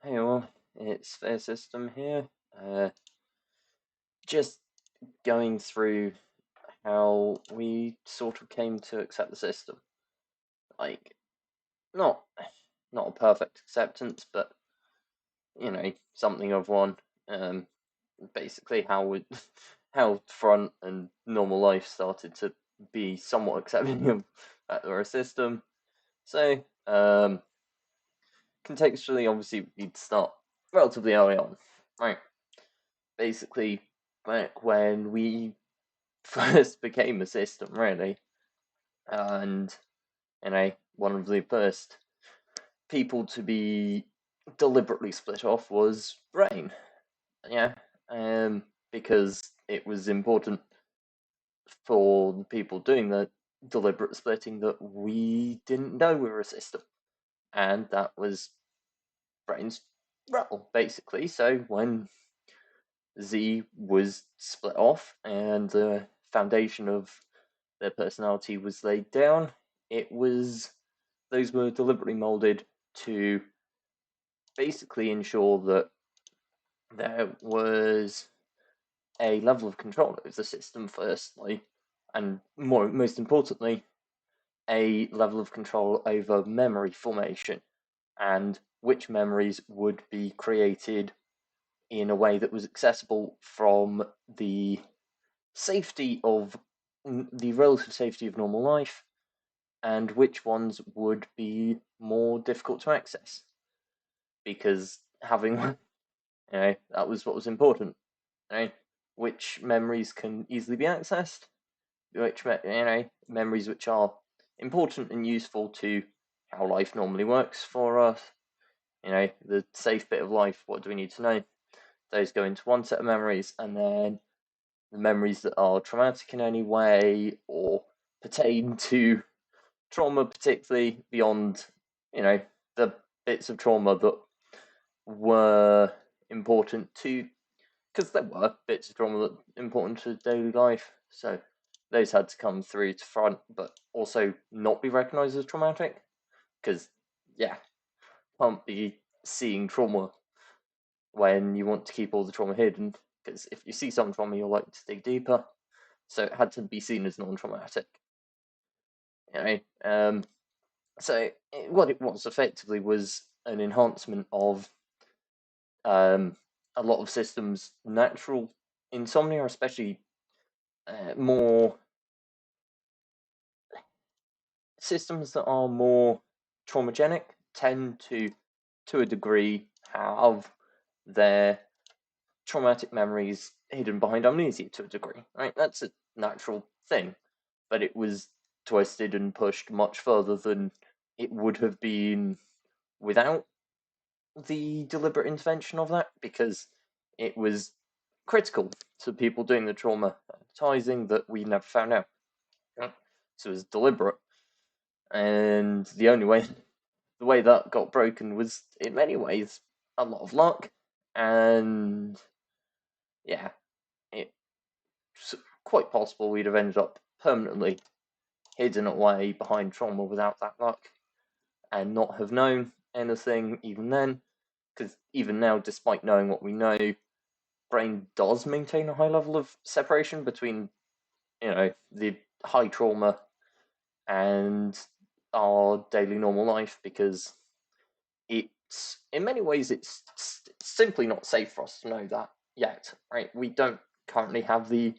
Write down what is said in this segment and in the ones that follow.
Hey all, it's Fair System here. Just going through how we sort of came to accept the system. Like, not not a perfect acceptance, but something of one. Um, Basically how front and normal life started to be somewhat accepting of that or a system. So, contextually, obviously, we'd start relatively early on, right? Basically, back when we first became a system, really, and one of the first people to be deliberately split off was Rain. Yeah, because it was important for the people doing the deliberate splitting that we didn't know we were a system, and that was Brain's role, basically. So when Z was split off and the foundation of their personality was laid down, those were deliberately molded to basically ensure that there was a level of control over the system, firstly, and most importantly, a level of control over memory formation and which memories would be created in a way that was accessible from the safety of the relative safety of normal life, and which ones would be more difficult to access, because having that was what was important. Which memories can easily be accessed, which memories which are important and useful to how life normally works for us. The safe bit of life. What do we need to know? Those go into one set of memories, and then the memories that are traumatic in any way or pertain to trauma, particularly beyond, the bits of trauma that were important to, because there were bits of trauma that were important to daily life, so those had to come through to front, but also not be recognised as traumatic, because, can't be seeing trauma when you want to keep all the trauma hidden, because if you see some trauma, you're likely to dig deeper, so it had to be seen as non-traumatic. So what it was effectively was an enhancement of a lot of systems' natural insomnia, especially more systems that are more traumagenic tend to a degree, have their traumatic memories hidden behind amnesia to a degree, right? That's a natural thing, but it was twisted and pushed much further than it would have been without the deliberate intervention of that, because it was critical to people doing the traumatizing that we never found out. So it was deliberate, and the way that got broken was, in many ways, a lot of luck, and it's quite possible we'd have ended up permanently hidden away behind trauma without that luck, and not have known anything even then, because even now, despite knowing what we know, Brain does maintain a high level of separation between, the high trauma and our daily normal life, because it's, in many ways, it's simply not safe for us to know that yet, right? We don't currently have the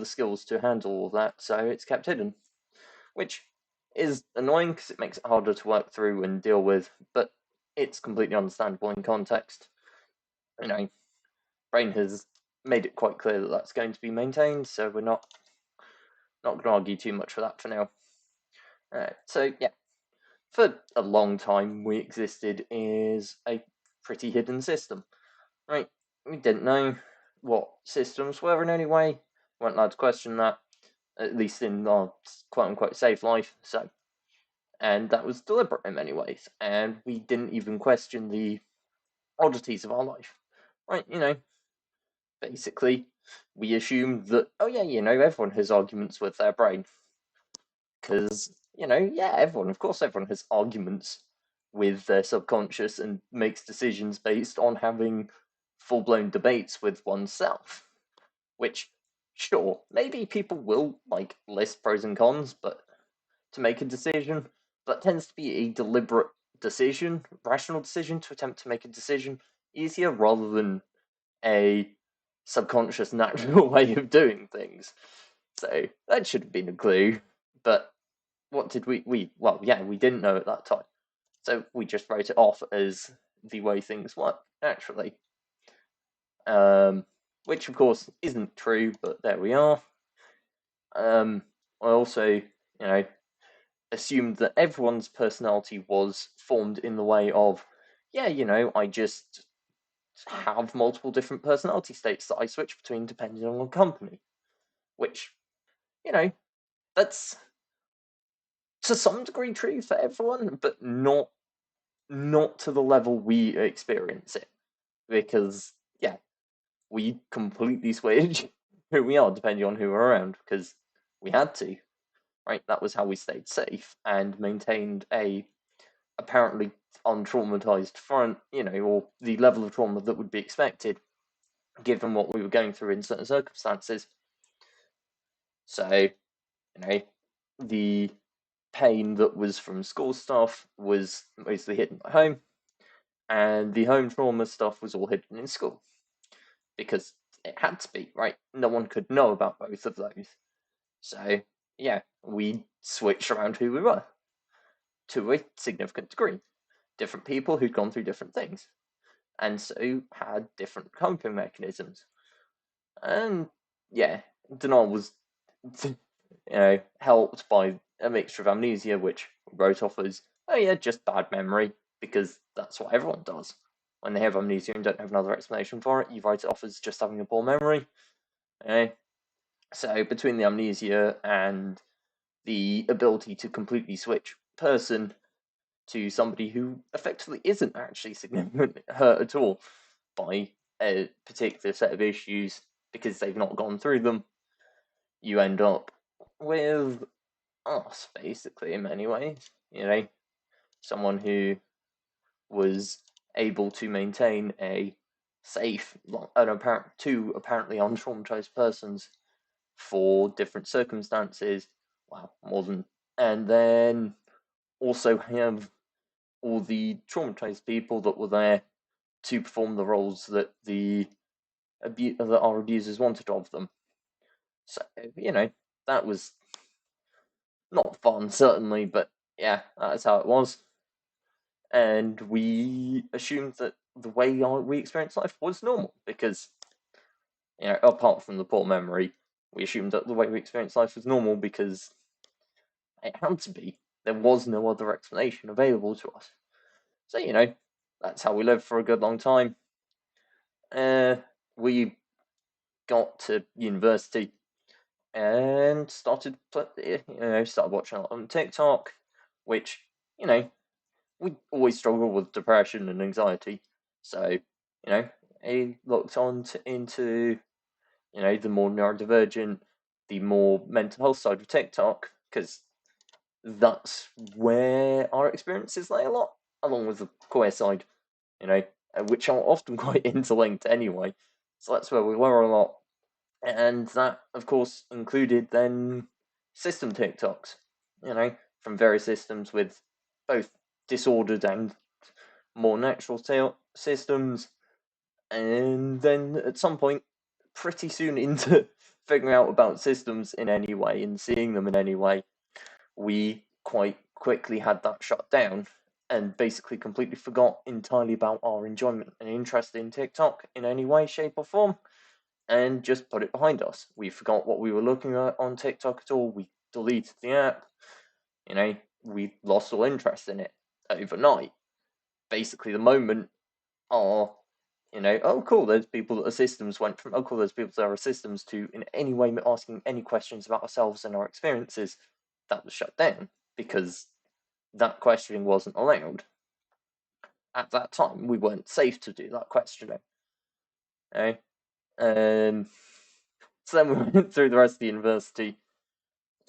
skills to handle all that, so it's kept hidden, which is annoying because it makes it harder to work through and deal with, but it's completely understandable in context. Brain has made it quite clear that that's going to be maintained, so we're not going to argue too much for that for now. So yeah, for a long time we existed as a pretty hidden system, right? We didn't know what systems were in any way, weren't allowed to question that, at least in our quote-unquote safe life, and that was deliberate in many ways, and we didn't even question the oddities of our life, right? Basically, we assumed that, oh yeah, everyone has arguments with their brain, because, of course everyone has arguments with their subconscious and makes decisions based on having full-blown debates with oneself. Which, sure, maybe people will like list pros and cons, but to make a decision, that tends to be a deliberate decision, rational decision to attempt to make a decision easier rather than a subconscious natural way of doing things. So that should have been a clue. But what did we well, yeah, we didn't know at that time. So we just wrote it off as the way things work naturally. Which of course isn't true, but there we are. I also, assumed that everyone's personality was formed in the way of, yeah, I just have multiple different personality states that I switch between depending on the company. Which, that's to some degree true for everyone, but not to the level we experience it. Because, yeah, we completely switch who we are depending on who we're around, because we had to, right? That was how we stayed safe and maintained a apparently untraumatized front, or the level of trauma that would be expected given what we were going through in certain circumstances. So, the pain that was from school stuff was mostly hidden at home, and the home trauma stuff was all hidden in school. Because it had to be, right? No one could know about both of those. So, yeah, we switched around who we were to a significant degree. Different people who'd gone through different things, and so had different coping mechanisms. And yeah, denial was, helped by a mixture of amnesia, which we wrote off as, oh yeah, just bad memory, because that's what everyone does. When they have amnesia and don't have another explanation for it, you write it off as just having a poor memory. So between the amnesia and the ability to completely switch person to somebody who effectively isn't actually significantly hurt at all by a particular set of issues because they've not gone through them, you end up with us, basically, in many ways. Someone who was able to maintain a safe, two apparently untraumatized persons for different circumstances. Wow, more than, and then also have all the traumatized people that were there to perform the roles that that our abusers wanted of them. So that was not fun, certainly, but yeah, that's how it was. And we assumed that the way we experienced life was normal because, apart from the poor memory, we assumed that the way we experienced life was normal because it had to be. There was no other explanation available to us. So, that's how we lived for a good long time. We got to university and started watching a lot on TikTok, which, we always struggle with depression and anxiety. So, I looked into, the more neurodivergent, the more mental health side of TikTok, because that's where our experiences lay a lot, along with the queer side, which are often quite interlinked anyway. So that's where we were a lot. And that, of course, included then system TikToks, from various systems with both disordered and more natural systems. And then at some point, pretty soon into figuring out about systems in any way and seeing them in any way, we quite quickly had that shut down and basically completely forgot entirely about our enjoyment and interest in TikTok in any way, shape, or form, and just put it behind us. We forgot what we were looking at on TikTok at all. We deleted the app. We lost all interest in it overnight. Basically, the moment our, oh cool, there's people that are systems went from, oh cool, there's people that are systems to in any way asking any questions about ourselves and our experiences, that was shut down because that questioning wasn't allowed. At that time, we weren't safe to do that questioning. Okay? So then we went through the rest of the university,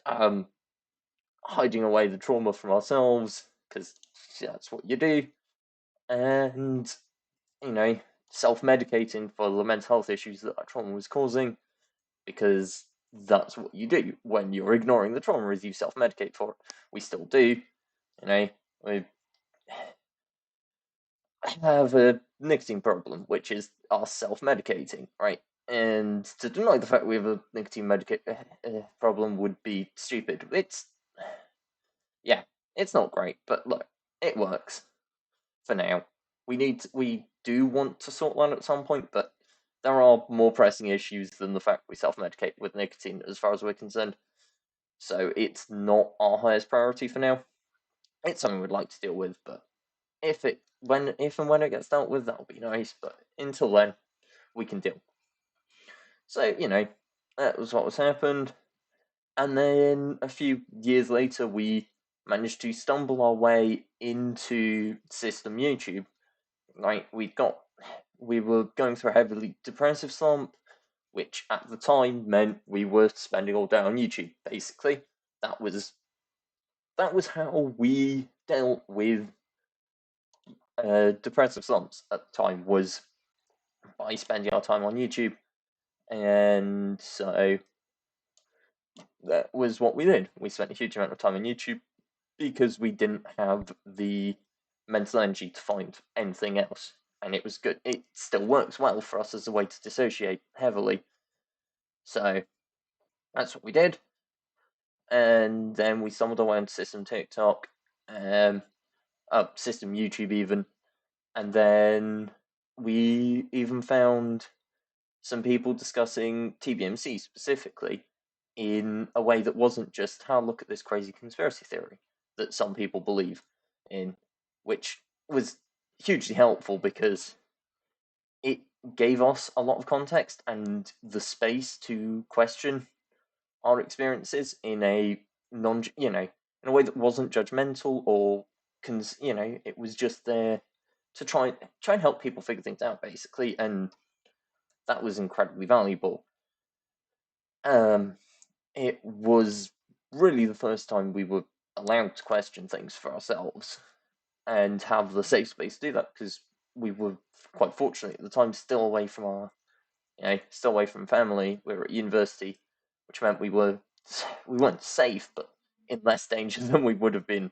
hiding away the trauma from ourselves, because that's what you do. And, self-medicating for the mental health issues that trauma was causing, because that's what you do when you're ignoring the trauma, is you self-medicate for it. We still do, we have a nicotine problem, which is us self-medicating, right? And to deny the fact we have a nicotine problem would be stupid. It's not great, but look, it works for now. We do want to sort that at some point, but there are more pressing issues than the fact we self-medicate with nicotine, as far as we're concerned. So it's not our highest priority for now. It's something we'd like to deal with, but if and when it gets dealt with, that'll be nice. But until then, we can deal. So that was what was happened, and then a few years later, we managed to stumble our way into System YouTube. Right, we were going through a heavily depressive slump, which at the time meant we were spending all day on YouTube. Basically, that was how we dealt with depressive slumps at the time, was by spending our time on YouTube. And so that was what we did. We spent a huge amount of time on YouTube because we didn't have the mental energy to find anything else. And it was good. It still works well for us as a way to dissociate heavily. So that's what we did. And then we stumbled our way onto System TikTok, System YouTube even. And then we even found some people discussing TBMC specifically in a way that wasn't just, look at this crazy conspiracy theory that some people believe in, which was hugely helpful because it gave us a lot of context and the space to question our experiences in a in a way that wasn't judgmental or it was just there to try and help people figure things out, basically, and that was incredibly valuable. It was really the first time we were allowed to question things for ourselves and have the safe space to do that, because we were quite fortunate at the time, still away from family. We were at university, which meant we weren't safe, but in less danger than we would have been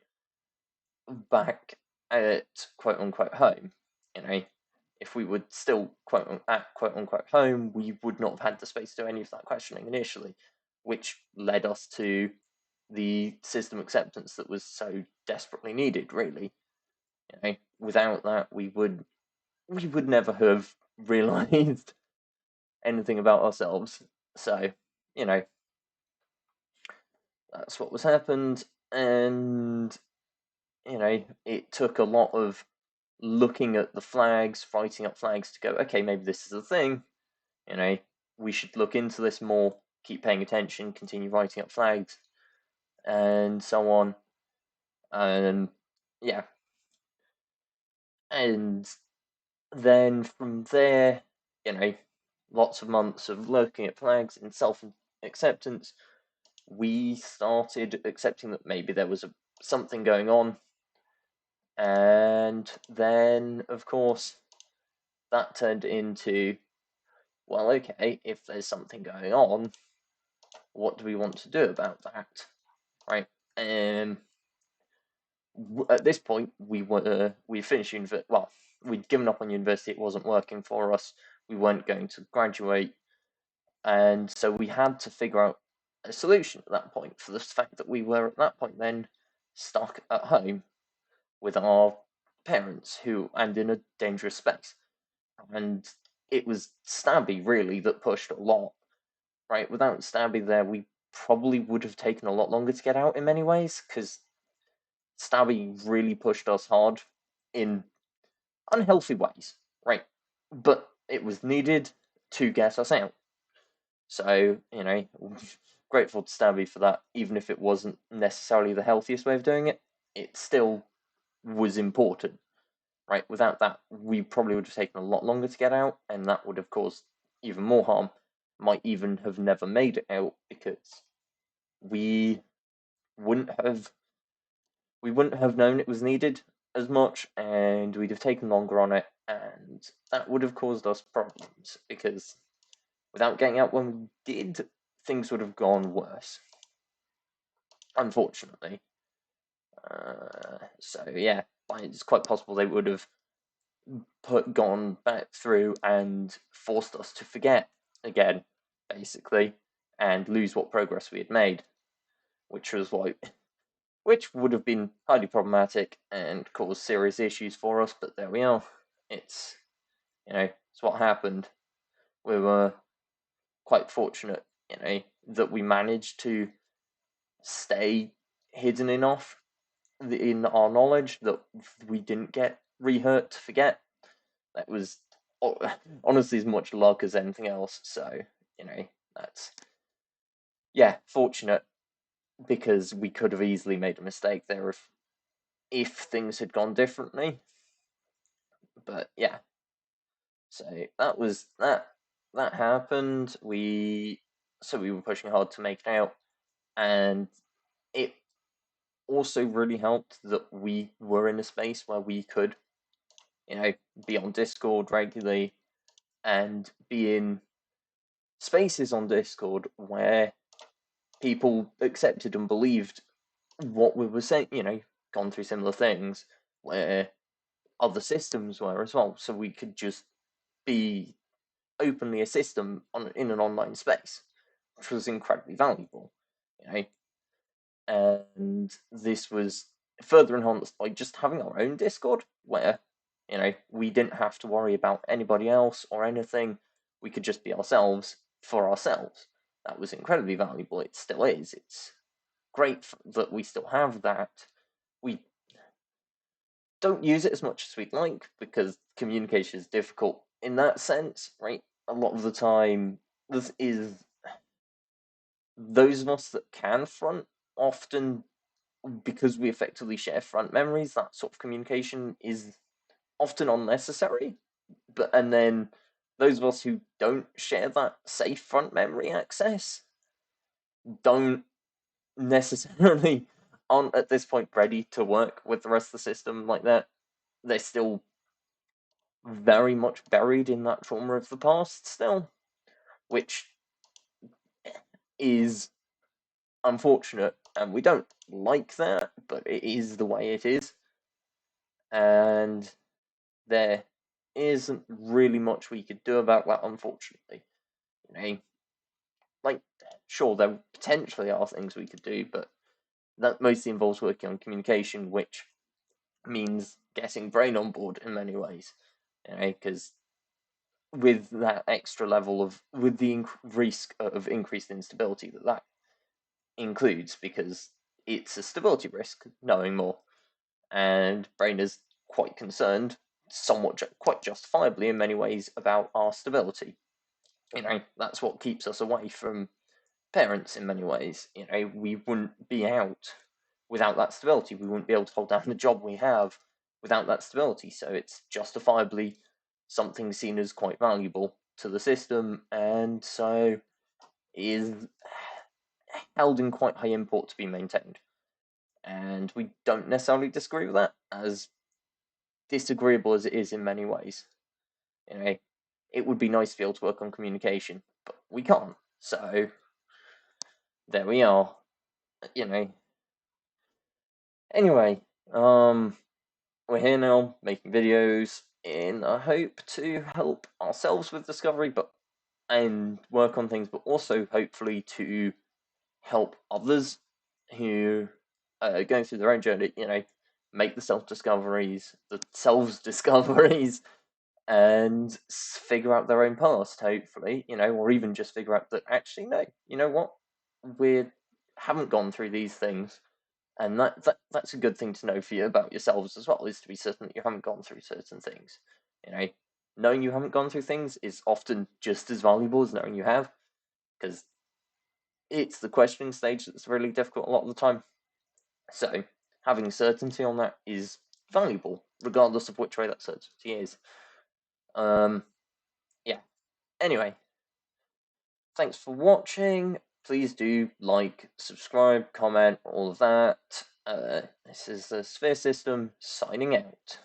back at quote unquote home. If we were still quote unquote home, we would not have had the space to do any of that questioning initially, which led us to the system acceptance that was so desperately needed, really. Without that, we would never have realized anything about ourselves. So, that's what was happened, and it took a lot of looking at the flags, writing up flags to go, okay, maybe this is a thing. We should look into this more, keep paying attention, continue writing up flags, and so on. And and then from there, lots of months of looking at flags and self-acceptance, we started accepting that maybe there was something going on. And then, of course, that turned into, well, okay, if there's something going on, what do we want to do about that, right? At this point, we finished university. Well, we'd given up on university; it wasn't working for us. We weren't going to graduate, and so we had to figure out a solution at that point for the fact that we were at that point then stuck at home with our parents, and in a dangerous space. And it was Stabby really that pushed a lot, right? Without Stabby there, we probably would have taken a lot longer to get out in many ways, because Stabby really pushed us hard in unhealthy ways, right? But it was needed to get us out. So, grateful to Stabby for that, even if it wasn't necessarily the healthiest way of doing it, it still was important, right? Without that, we probably would have taken a lot longer to get out, and that would have caused even more harm. Might even have never made it out, because we wouldn't have we wouldn't have known it was needed as much, and we'd have taken longer on it, and that would have caused us problems, because without getting out when we did, things would have gone worse, unfortunately. So yeah, it's quite possible they would have gone back through and forced us to forget again, basically, and lose what progress we had made, which would have been highly problematic and caused serious issues for us. But there we are. It's it's what happened. We were quite fortunate, that we managed to stay hidden enough in our knowledge that we didn't get rehurt to forget. That was honestly as much luck as anything else. So, that's, fortunate, because we could have easily made a mistake there if things had gone differently. But yeah, so that happened. We were pushing hard to make it out, and it also really helped that we were in a space where we could, be on Discord regularly and be in spaces on Discord where people accepted and believed what we were saying, gone through similar things, where other systems were as well. So we could just be openly a system in an online space, which was incredibly valuable, And this was further enhanced by just having our own Discord, where, we didn't have to worry about anybody else or anything. We could just be ourselves for ourselves. That was incredibly valuable. It still is. It's great that we still have that. We don't use it as much as we'd like, because communication is difficult in that sense, right? A lot of the time, this is those of us that can front, often, because we effectively share front memories, that sort of communication is often unnecessary. And then those of us who don't share that safe front memory access don't necessarily aren't at this point ready to work with the rest of the system like that. They're still very much buried in that trauma of the past still, which is unfortunate, and we don't like that, but it is the way it is. And there isn't really much we could do about that, unfortunately. Like, sure, there potentially are things we could do, but that mostly involves working on communication, which means getting Brain on board in many ways, because with that extra level with the risk of increased instability that includes, because it's a stability risk, knowing more, and Brain is quite concerned, quite justifiably in many ways, about our stability. That's what keeps us away from parents in many ways. We wouldn't be out without that stability. We wouldn't be able to hold down the job we have without that stability. So it's justifiably something seen as quite valuable to the system, and so is held in quite high import to be maintained. And we don't necessarily disagree with that, as disagreeable as it is in many ways. It would be nice to be able to work on communication, but we can't. So there we are. Anyway, we're here now making videos in a hope to help ourselves with discovery, and work on things, but also hopefully to help others who are going through their own journey. Make the self-discoveries, and figure out their own past, hopefully, or even just figure out that actually, no, you know what, we haven't gone through these things, and that's a good thing to know for you about yourselves as well, is to be certain that you haven't gone through certain things. Knowing you haven't gone through things is often just as valuable as knowing you have, because it's the questioning stage that's really difficult a lot of the time. So having certainty on that is valuable, regardless of which way that certainty is. Yeah. Anyway, thanks for watching. Please do like, subscribe, comment, all of that. This is the Sphere System signing out.